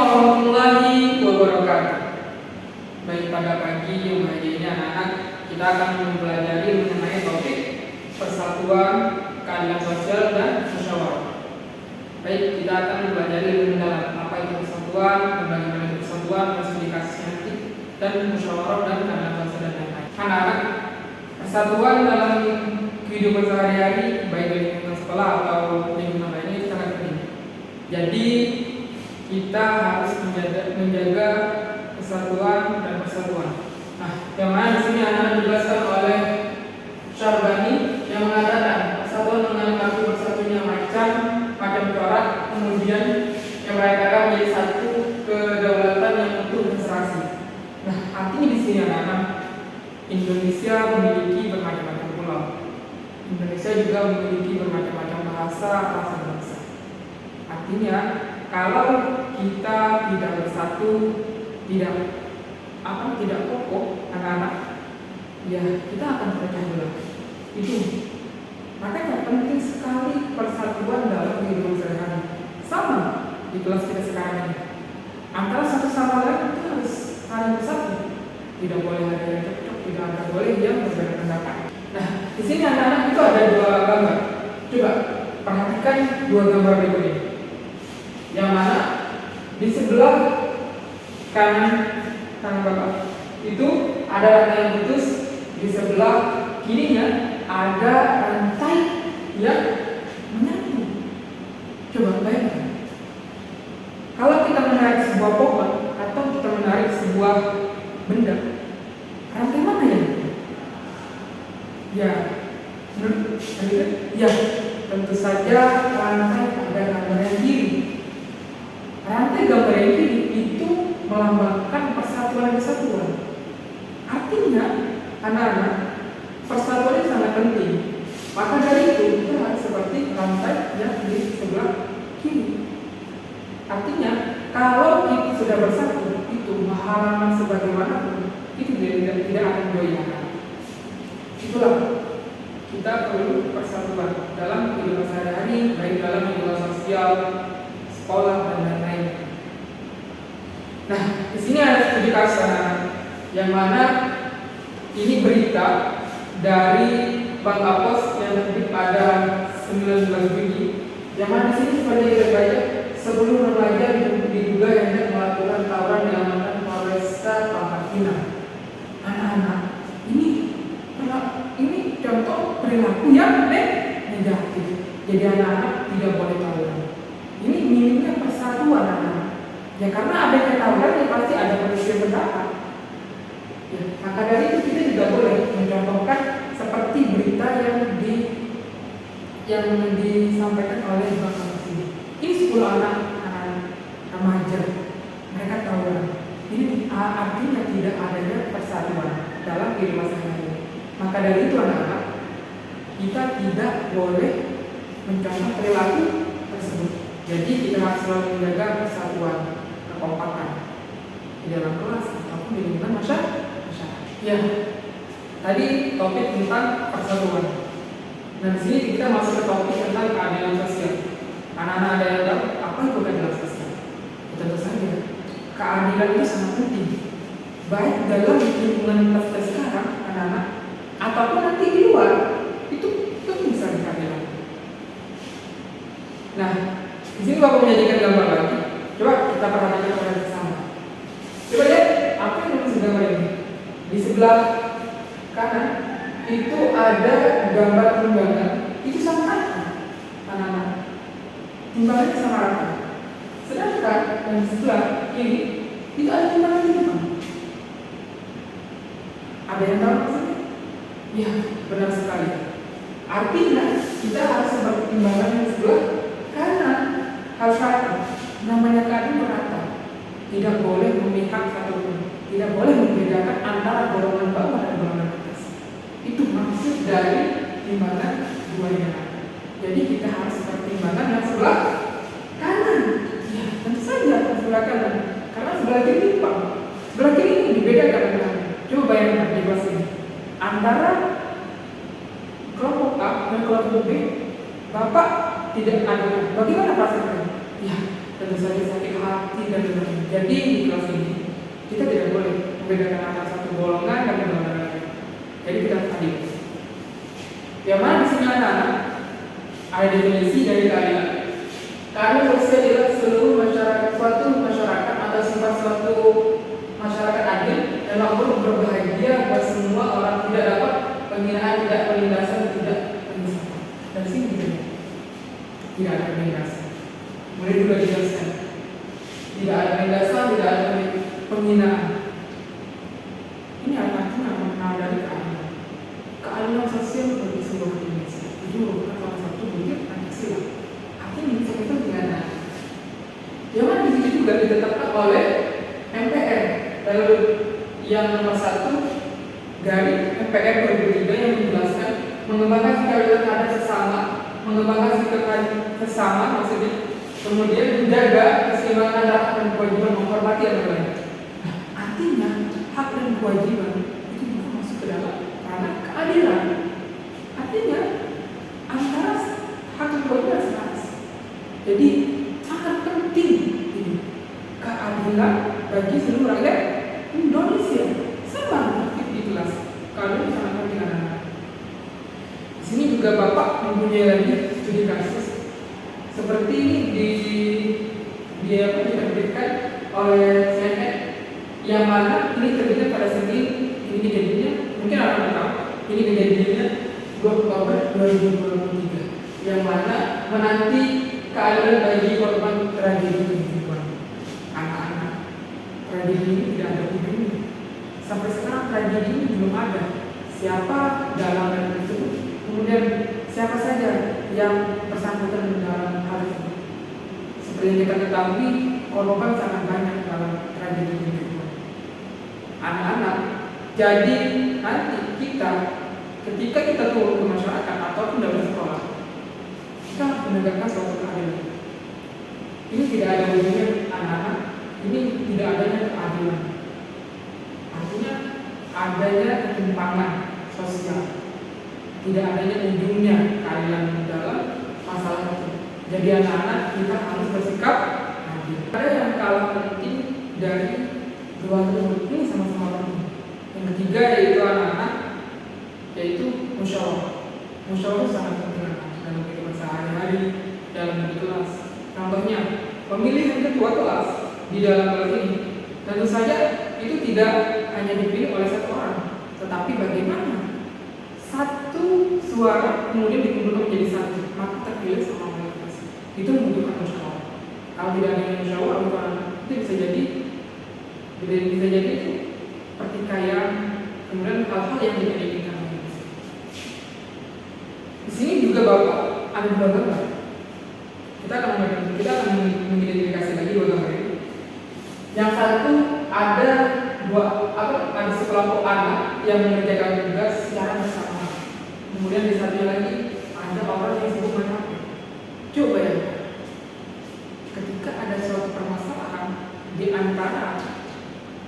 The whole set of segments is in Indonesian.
warahmatullahi wabarakatuh. Baik, pada pagi yang hari ini anak-anak kita akan mempelajari mengenai topik persatuan, keadilan sosial dan musyawarah. Baik, kita akan mempelajari lebih mendalam apa itu persatuan, bagaimana itu persatuan, klasifikasi nanti, dan musyawarah dan keadilan sosial dan lain-lain. Anak-anak, persatuan dalam kehidupan sehari-hari baik di lingkungan sekolah atau lingkungan lainnya itu sangat penting. Jadi kita harus menjaga kesatuan dan persatuan. Nah, yang mana di sini anak dijelaskan oleh Syarbani yang mengatakan persatuan dengan arti bersatunya macam corak, kemudian yang mereka menjadi satu kedaulatan yang utuh dan serasi. Nah, artinya di sini anak-anak, Indonesia memiliki bermacam-macam pulau. Indonesia juga memiliki bermacam-macam bahasa bangsa. Artinya kalau kita tidak bersatu, tidak kokoh anak-anak, ya kita akan pecah belah. Itu makanya penting sekali persatuan dalam kehidupan sehari-hari. Sama di kelas kita sekarang ini, antara satu sama lain itu harus saling bersatu. Tidak boleh ada yang cocok, tidak ada boleh yang berbeda pendapat. Nah, di sini anak-anak itu ada dua gambar. Coba perhatikan dua gambar berikut ini. Yang mana di sebelah kanan Bapak itu ada rantai yang putus, di sebelah kirinya ada rantai yang menyatu. Coba bayangkan, kalau kita menarik sebuah pohon atau kita menarik sebuah benda, rantai mana yang? Ya, tentu saja rantai pada gambar yang kiri. Rantai gambar yang kiri itu melambangkan persatuan dan kesatuan. Artinya, anak-anak, persatuan ini sangat penting. Maka dari itu kita harus seperti rantai yang di sebelah kiri. Artinya, kalau kita sudah bersatu, itu halaman sebagaimanapun itu tidak akan goyah. Itulah kita perlu persatuan dalam kehidupan sehari-hari, baik dalam lingkungan sosial, sekolah dan lain-lain. Nah, di sini ada studi kasus yang mana ini berita dari Bank Apos yang terbit pada 19 Juni, yang mana di sini seperti kita baca, sebelum remaja diduga hendak melakukan tawuran di halaman Polresta Pangkal Pinang. Anak-anak, ini contoh perilaku yang negatif. Jadi anak-anak tidak boleh tawuran. Ini minimnya persatuan anak-anak. Ya karena adanya tawuran ya pasti ada penisir pendapat. Ya, maka dari itu kita juga boleh mencontohkan seperti berita yang disampaikan oleh Bapak ini. Ini 10 anak remaja, mereka tawuran. Ini artinya tidak adanya persatuan dalam kehidupan sehari-hari. Maka dari itu anak-anak, kita tidak boleh mencontoh perilaku tersebut. Jadi kita harus selalu menjaga persatuan, kekompakan di dalam kelas ataupun di lingkungan masyarakat. Ya, tadi topik tentang persatuan. Nah, di sini kita masuk ke topik tentang keadilan sosial. Anak-anak ada yang tahu apa itu keadilan sosial? Tentu saja, keadilan itu sangat penting. Baik dalam lingkungan kita sekarang, anak-anak, ataupun nanti di luar, itu penting sekali keadilan. Nah, di sini Bapak menyajikan gambar lagi. Coba kita perhatikan bersama. Coba lihat apa yang dimaksud gambar ini. Di sebelah kanan itu ada gambar timbangan. Itu sama rata, anak-anak. Timbangannya sama rata. Sedangkan yang di sebelah kiri itu ada timbangan timbang. Ada yang tahu maksudnya? Ya, benar sekali. Artinya kita harus seperti timbangan yang sebelah kanan, harus rata. Namanya keadilan merata. Tidak boleh memihak satupun. Tidak boleh membedakan antara golongan bawah dan golongan atas. Itu maksud dari timbangan dua yang ada. Jadi kita harus seperti timbangan yang sebelah kanan. Ya, tentu saja sebelah kanan. Karena sebelah kiri timpang. Sebelah kiri ini dibedakan dengan. Coba bayangkan di kelas ini. Antara kelompok A dan kelompok B, Bapak tidak ada. Bagaimana perasaannya? Ya, tentu saja sakit hati dan lain-lain. Jadi di kelas ini kita tidak boleh membedakan antara satu golongan dan golongan lain. Jadi kita harus adil. Yang mana di sini anak-anak ada definisi dari keadilan. Keadilan sosial adalah seluruh masyarakat, suatu masyarakat atau sifat suatu masyarakat adil dan makmur berbahagia buat semua orang, tidak dapat penghinaan, tidak penindasan, tidak penyiksaan. Dari sini tidak ada penindasan. Mulai juga dijelaskan. Tidak ada penindasan, tidak ada penghinaan. Ini artinya mengenal dari keadilan. Keadilan sosial bagi sebuah Indonesia. Itu merupakan salah satu wujud Pancasila. Artinya ini sangat penting karena zaman di sini juga ditetapkan oleh MPR lalu yang nomor 1 garis MPR 2003 yang menjelaskan mengembangkan keadilan ada sesama, mengembangkan sikap sesama maksudnya, kemudian menjaga keseimbangan antara hak dan kewajiban, menghormati orang lain. Nah, artinya hak dan kewajiban itu juga masuk ke dalam ranah keadilan. Artinya antara hak dan kewajiban selaras. Jadi sangat penting ini keadilan bagi seluruh rakyat Indonesia. Sama di kelas keadilan sangat penting anak-anak. Di sini juga Bapak mempunyai lagi studi kasus seperti ini diterbitkan oleh CNN, yang mana ini terbitnya pada Senin. Ini kejadiannya mungkin orang tahu, ini kejadiannya 2 Oktober 2023, yang mana menanti keadilan bagi korban tragedi pembunuhan anak-anak. Tragedi ini tidak ada ujungnya. Sampai sekarang tragedi ini belum ada siapa dalam tersebut, kemudian siapa saja yang bersangkutan dalam hal tersebut. Seperti yang kita ketahui, korban sangat banyak dalam tragedi pembunuhan anak-anak. Jadi nanti kita ketika kita turun ke masyarakat ataupun dalam sekolah, kita harus menegakkan suatu keadilan. Ini tidak ada ujungnya anak-anak. Ini tidak adanya keadilan. Artinya adanya ketimpangan sosial. Tidak adanya ujungnya keadilan dalam masalah itu. Jadi anak-anak kita harus bersikap adil. Ada yang kalah penting dari dua tersebut ini sama-sama penting. Yang ketiga yaitu anak-anak, yaitu musyawarah. Musyawarah sangat penting dalam kehidupan sehari-hari, dalam kelas. Contohnya, pemilihan ketua kelas di dalam kelas ini tentu saja itu tidak hanya dipilih oleh satu orang, tetapi bagaimana satu suara kemudian dikumpulkan menjadi satu, maka terpilih sama kelas. Itu membutuhkan musyawarah. Kalau tidak ada musyawarah, itu bisa jadi itu pertikaian, kemudian hal-hal yang tidak diinginkan. Di sini juga Bapak ada dua gambar. Kita akan mengidentifikasi lagi dua gambar ini. Yang satu ada sekelompok anak yang mengerjakan tugas secara bersama. Kemudian di satu lagi ada orang yang sibuk main HP. Coba ya, ketika ada suatu permasalahan di antara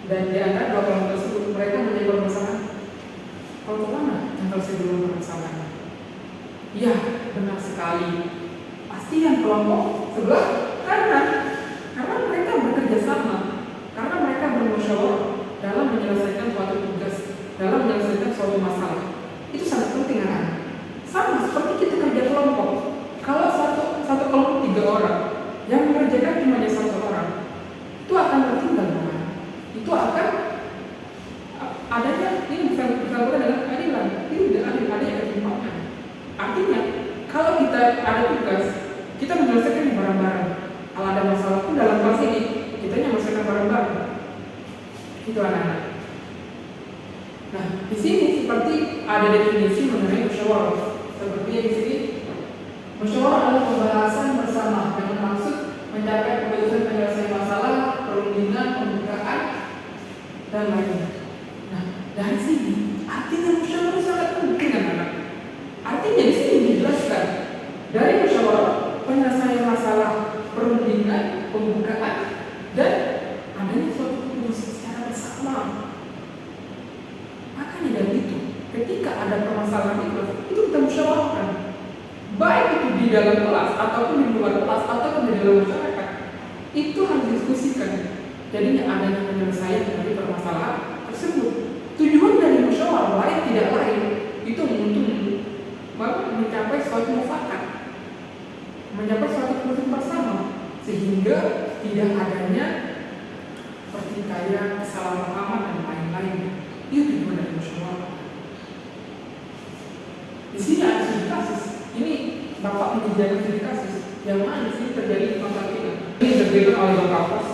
dua kelompok tersebut, mereka menjadi permasalahan. Kelompok mana yang harus dulu permasalahan? Ya, benar sekali. Pasti yang kelompok sebelah kanan, karena mereka bekerja sama, karena mereka bermusyawarah dalam menyelesaikan suatu tugas, dalam menyelesaikan suatu masalah. Itu sangat penting anak. Sama seperti kita kerja kelompok. Kalau satu kelompok 3 orang yang mengerjakan cuma hanya 1 orang, itu akan tertinggal teman. Itu akan adanya ini bukan dengan keadilan. Ini tidak adanya ketimpangan. Artinya kalau kita ada tugas, kita menyelesaikan bareng-bareng. Kalau ada masalah pun dalam kelas ini, kita menyelesaikan bareng-bareng. Itu anak-anak. Nah, di sini seperti ada definisi mengenai musyawarah. Seperti di sini, musyawarah adalah pembahasan bersama dengan maksud mencapai keputusan penyelesaian masalah, perundingan, pembukaan, dan lainnya. Nah, dari sini artinya musyawarah sangat penting anak-anak. Artinya di sini dijelaskan dari musyawarah penyelesaian masalah, perundingan, pembukaan, dan adanya suatu keputusan secara bersama. Makanya dari itu, ketika ada permasalahan itu kita musyawarahkan, baik itu di dalam kelas ataupun di luar kelas ataupun di dalam masyarakat. didiskusikan. Jadi adanya penyelesaian dari permasalahan tersebut. Tujuan dari musyawarah lain tidak lain itu untuk mencapai suatu mufakat, mencapai suatu keputusan bersama, sehingga tidak adanya pertikaian, kesalahpahaman dan lain-lain. Itu tujuan dari musyawarah. Di sini ada studi kasus. Ini Bapak menyediakan studi kasus yang mana di sini terjadi konflik ini. Ini diberikan oleh Bapak Pos,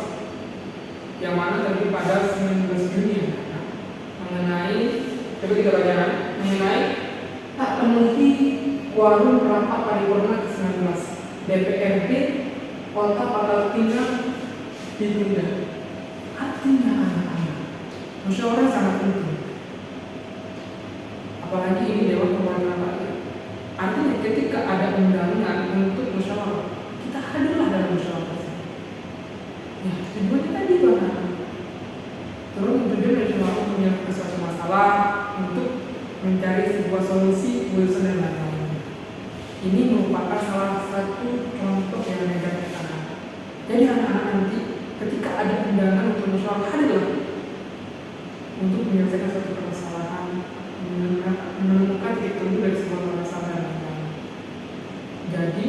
yang mana terjadi pada 19 Juni mengenai, coba kita baca, mengenai tak penuhi quorum rapat paripurna ke-19 DPRD Kota Palestina ditunda. Artinya anak-anak, musyawarah sangat penting. Apalagi ini Dewan Perwakilan Rakyat. Artinya ketika ada undangan untuk musyawarah, kita hadirlah dalam musyawarah. Ya, tujuannya tadi tuh anak-anak. Terus tujuan musyawarah untuk menyelesaikan suatu masalah, untuk mencari sebuah solusi, dan lain-lain. Ini merupakan salah satu contoh yang negatif anak-anak. Jadi anak-anak nanti ketika ada undangan untuk musyawarah, hadirlah untuk menyelesaikan suatu permasalahan, menemukan titik temu dari sebuah permasalahan. Jadi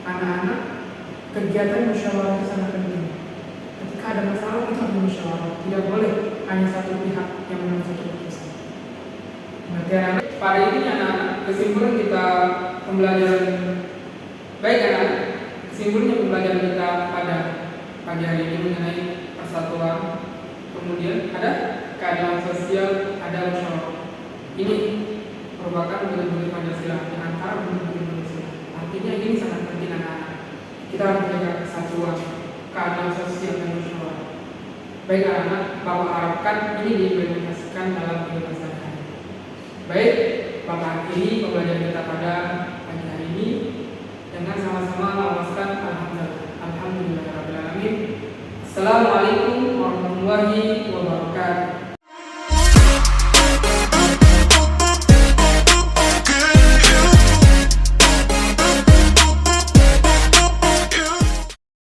anak-anak, kegiatan musyawarah itu sangat penting. Ketika ada masalah kita harus musyawarah, tidak boleh hanya satu pihak yang mengambil satu keputusan. Nanti anak-anak, pada ini anak-anak, kesimpulan kita pembelajaran baik anak-anak, kesimpulannya pembelajaran kita pada pagi hari ini mengenai persatuan, kemudian ada keadilan sosial, ada musyawarah. Ini merupakan bentuk-bentuk Pancasila, di antara bentuk-bentuk Pancasila. Artinya ini sangat penting anak-anak. Kita harus menjaga kesatuan, keadilan sosial dan musyawarah. Baik anak-anak, Bapak harapkan ini diimplementasikan dalam kehidupan sehari-hari. Baik, Bapak akhiri pembelajaran kita pada pagi hari ini dengan sama-sama melafazkan Alhamdulillahirabbil alamin. Assalamualaikum warahmatullahi wabarakatuh.